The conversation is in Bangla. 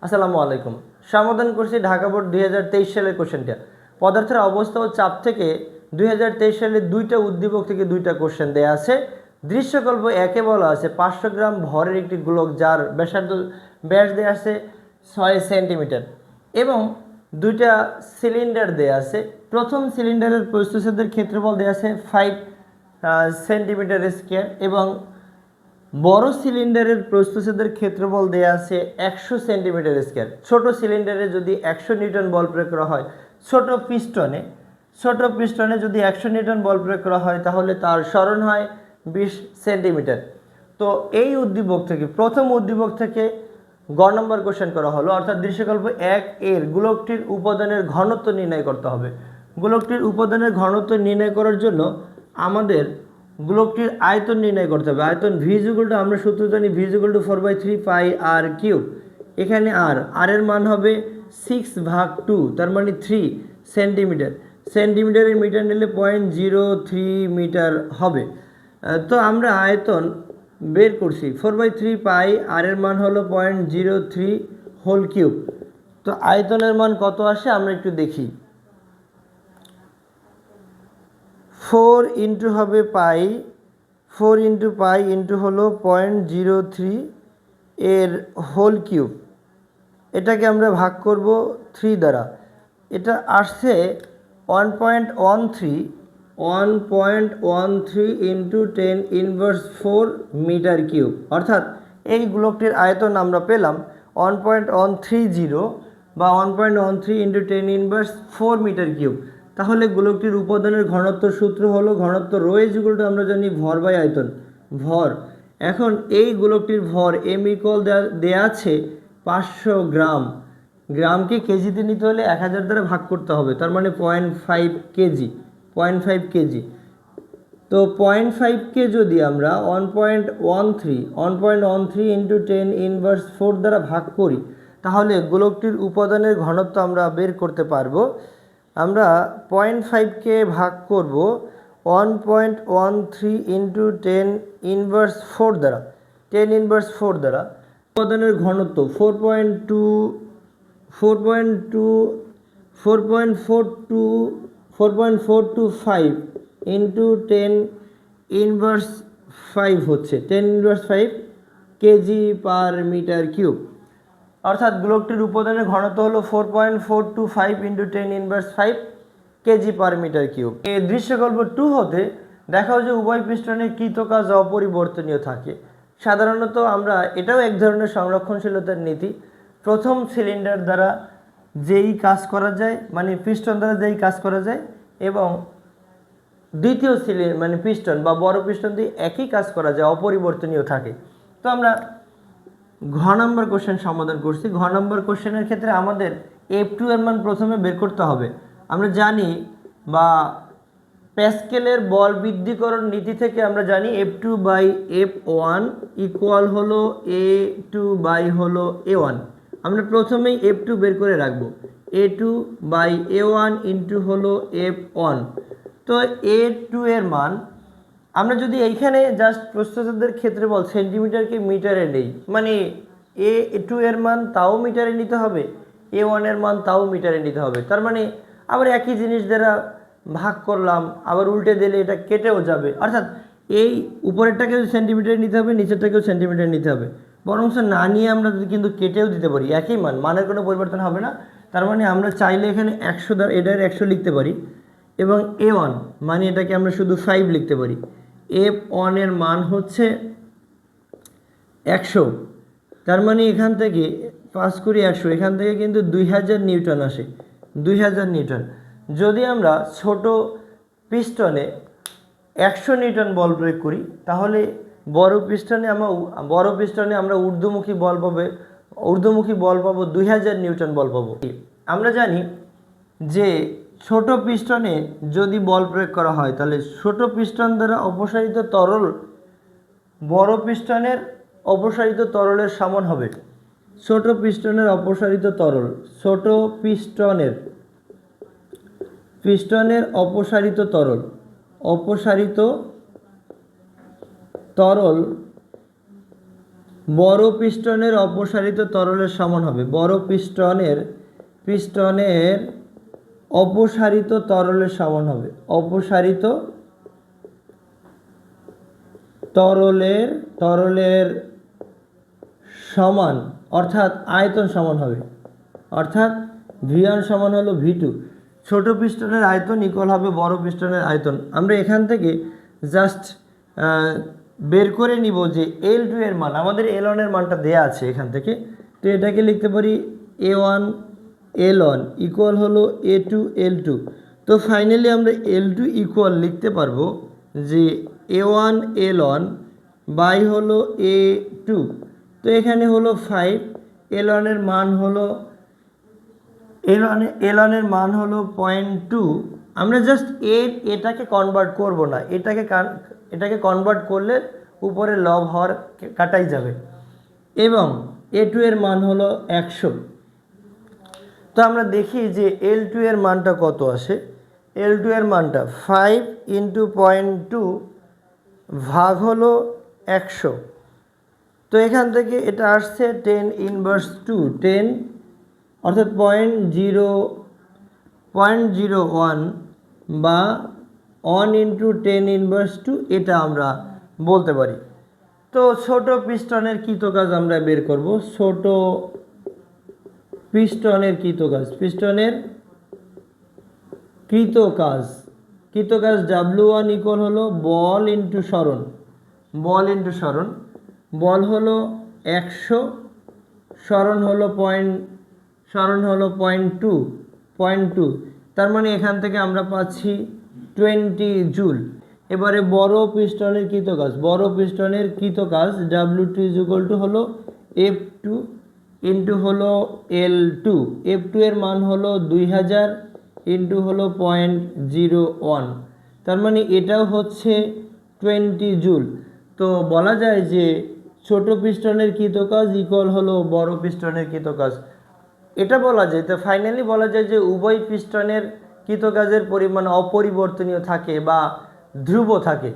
আসসালামু আলাইকুম। সমাধান করছি ঢাকা বোর্ড 2023 সালের কোশ্চেনটা। পদার্থের অবস্থা ও চাপ থেকে 2023 সালে দুইটা উদ্দীপক থেকে দুইটা কোশ্চেন দেয়া আছে। দৃশ্যকল্প একে বলা আছে 500 গ্রাম ভরের একটি গোলক যার ব্যাস দেয়া আছে 6 সেন্টিমিটার এবং দুইটা সিলিন্ডার দেয়া আছে। প্রথম সিলিন্ডারের প্রস্থচ্ছেদের ক্ষেত্রফল দেয়া আছে 5 সেন্টিমিটার স্কয়ার এবং বড় সিলিন্ডারের প্রস্থচ্ছেদের ক্ষেত্রফল দেয়া আছে 100 সেন্টিমিটার স্কয়ার। ছোট সিলিন্ডারে যদি 100 নিউটন বল প্রয়োগ করা হয়, ছোট পিস্টনে যদি 100 নিউটন বল প্রয়োগ করা হয় তাহলে তার সরণ হয় 20 সেন্টিমিটার। তো এই উদ্দীপক থেকে প্রথম উদ্দীপক থেকে গ নম্বর কোশ্চেন করা হলো, অর্থাৎ দৃশ্যকল্প 1 এর গোলকটির উপাদানের ঘনত্ব নির্ণয় করতে হবে। গোলকটির উপাদানের ঘনত্ব নির্ণয় করার জন্য আমাদের গোলকটির আয়তন নির্ণয় করতে হবে। আয়তন ভি ইকুয়াল টু, আমরা সূত্র জানি V equal to 4/3 pi r cube. এখানে আর এর মান হবে 6/2, তার মানে 3 সেন্টিমিটার। সেন্টিমিটারের মিটার নিলে 0.03 মিটার হবে। তো আমরা আয়তন বের করছি 4/3 পাই আর এর মান হলো 0.03 হোল কিউব। তো আয়তনের মান কত আসে আমরা একটু দেখি। 4 ইন্টু হবে পাই, 4 ইন্টু পাই ইন্টু হলো 0.03 এর হোল কিউব। এটাকে আমরা ভাগ করব 3 দ্বারা। এটা আসছে 1.13 ইন্টু 10⁻⁴ মিটার কিউব। অর্থাৎ এই গোলকটির আয়তন আমরা পেলাম 1.130 বা 1.13 ইন্টু 10⁻⁴ মিটার কিউব। তাহলে গোলকটির উপাদানের ঘনত্ব সূত্র হলো ঘনত্ব রো ইজ ইকুয়াল টু, আমরা জানি ভর বাই আয়তন, ভর। এখন এই গোলকটির ভর এম ইকুয়াল দেয়া আছে 500 গ্রাম। গ্রামকে কেজিতে নিতে হলে 1000 দ্বারা ভাগ করতে হবে, তার মানে 0.5 কেজি, 0.5 কেজি। তো 0.5কে যদি আমরা 1.13 ইন্টু 10⁻⁴ দ্বারা ভাগ করি তাহলে গোলকটির উপাদানের ঘনত্ব আমরা বের করতে পারবো। আমরা 0.5কে ভাগ করব 1.13 ইন্টু 10⁻⁴ দ্বারা, 10⁻⁴ দ্বারা উপাদানের ঘনত্ব 4.425 ইন্টু 10⁻⁵ হচ্ছে 10⁻⁵ কেজি পার মিটার কিউব। অর্থাৎ গোলকটির উপাদানের ঘনত্ব হলো 4.425 into 10⁻⁵ KG per metre cube. এই দৃশ্যকল্প 2 হতে দেখাও যে উভয় পিস্টনের কৃতকাজ অপরিবর্তনীয় থাকে। সাধারণত আমরা এটাও এক ধরনের সংরক্ষণশীলতার নীতি। প্রথম সিলিন্ডার দ্বারা যেই কাজ করা যায়, মানে পিস্টন দ্বারা যেই কাজ করা যায়, এবং দ্বিতীয় মানে পিস্টন বা বড় পিস্টন দিয়ে একই কাজ করা যায়, অপরিবর্তনীয় থাকে। তো আমরা ঘ নম্বর কোশ্চেন সমাধান করছি। ঘ নম্বর কোশ্চেনের ক্ষেত্রে আমাদের F2 এর মান প্রথমে বের করতে হবে। আমরা জানি বা প্যাসকেলের বল বৃদ্ধিকরণ নীতি থেকে আমরা জানি F2/F1 ইকুয়াল হলো A2 বাই হলো A1। আমরা প্রথমেই F2 বের করে রাখবো, A2/A1 ইন্টু হলো F1। তো A2 এর মান আমরা যদি এইখানে জাস্ট প্রস্থচ্ছেদের ক্ষেত্রে বল সেন্টিমিটারকে মিটারে নেই, মানে A2 এর মান তাও মিটারে নিতে হবে, A1 এর মান তাও মিটারে নিতে হবে। তার মানে আবার একই জিনিস দ্বারা ভাগ করলাম, আবার উল্টে দিলে এটা কেটেও যাবে। অর্থাৎ এই উপরেরটাকেও সেন্টিমিটারে নিতে হবে, নিচেরটাকেও সেন্টিমিটারে নিতে হবে। বরঞ্চ না নিয়ে আমরা কিন্তু কেটেও দিতে পারি, একই মান, মানের কোনো পরিবর্তন হবে না। তার মানে আমরা চাইলে এখানে 100 দ্বারা এটার 100 লিখতে পারি এবং A1 মানে এটাকে আমরা শুধু 5 লিখতে পারি। F1 এর মান হচ্ছে 100, তার মানে এখান থেকে 5 কুড়ি 100, এখান থেকে কিন্তু 2000 নিউটন আসে, 2000 নিউটন। যদি আমরা ছোট পিস্টনে 100 নিউটন বল প্রয়োগ করি তাহলে বড় পিস্টনে আমরা ঊর্ধ্বমুখী বল পাবো 2000 নিউটন বল পাবো। আমরা জানি যে ছোট পিস্টনে যদি বল প্রয়োগ করা হয় তাহলে ছোট পিস্টন দ্বারা অপসারিত তরল বড় পিস্টনের অপসারিত তরলের সমান হবে। ছোট পিস্টনের অপসারিত তরল, ছোট পিস্টনের অপসারিত তরল বড় পিস্টনের অপসারিত তরলের সমান হবে। বড় পিস্টনের অপসারিত তরলের সমান হবে। অপসারিত তরলের সমান, অর্থাৎ আয়তন সমান হবে, অর্থাৎ V1 সমান হলো V2। ছোট পিস্টনের আয়তন ইকুয়াল হবে বড় পিস্টনের আয়তন। আমরা এখান থেকে জাস্ট বের করে নিব যে L2 এর মান, আমাদের L1 এর মানটা দেয়া আছে এখান থেকে, তো এটাকে লিখতে পারি A1 L1 ইকুয়াল হলো A2 L2। তো ফাইনালি আমরা L2 ইকুয়াল লিখতে পারবো যে A1 L1 বাই হলো A2। তো এখানে হলো 5, L1 এর মান হলো L1 এর মান হলো 0.2। আমরা জাস্ট এটাকে কনভার্ট করব না, এটাকে কনভার্ট করলে উপরে লব হওয়ার কাটাই যাবে, এবং A2 এর মান হলো 100। তো আমরা দেখি যে L2 এর মানটা কত আসে। L2 এর মানটা 5 ইন্টু 0.2 ভাগ হলো 100। তো এখান থেকে এটা আসছে 10 ইনভার্স 2, 10 অর্থাৎ 0.01 বা 1 ইন্টু 10 ইনভার্স 2, এটা আমরা বলতে পারি। তো ছোট পিস্টনের কৃতকাজ আমরা বের করব। ছোট পিস্টনের কৃতকাজ W1 ইকুয়াল হলো বল ইন্টু সরণ। বল হলো 100, সরণ হলো 0.2। তার মানে এখান থেকে আমরা পাচ্ছি 20 জুল। এবারে বড় পিস্টনের কৃতকাজ W2 ইকুয়াল টু হলো F2 ইন্টু হলো L2। F2 এর মান হলো 2000 ইন্টু হলো 0.01। তার মানে এটাও হচ্ছে 20 জুল। তো বলা যায় যে ছোট পিস্টনের কৃতকাজ ইকুয়াল হলো বড় পিস্টনের কৃতকাজ, এটা বলা যায়। তো ফাইনালি বলা যায় যে উভয় পিস্টনের কৃতকাজের পরিমাণ অপরিবর্তনীয় থাকে বা ধ্রুব থাকে।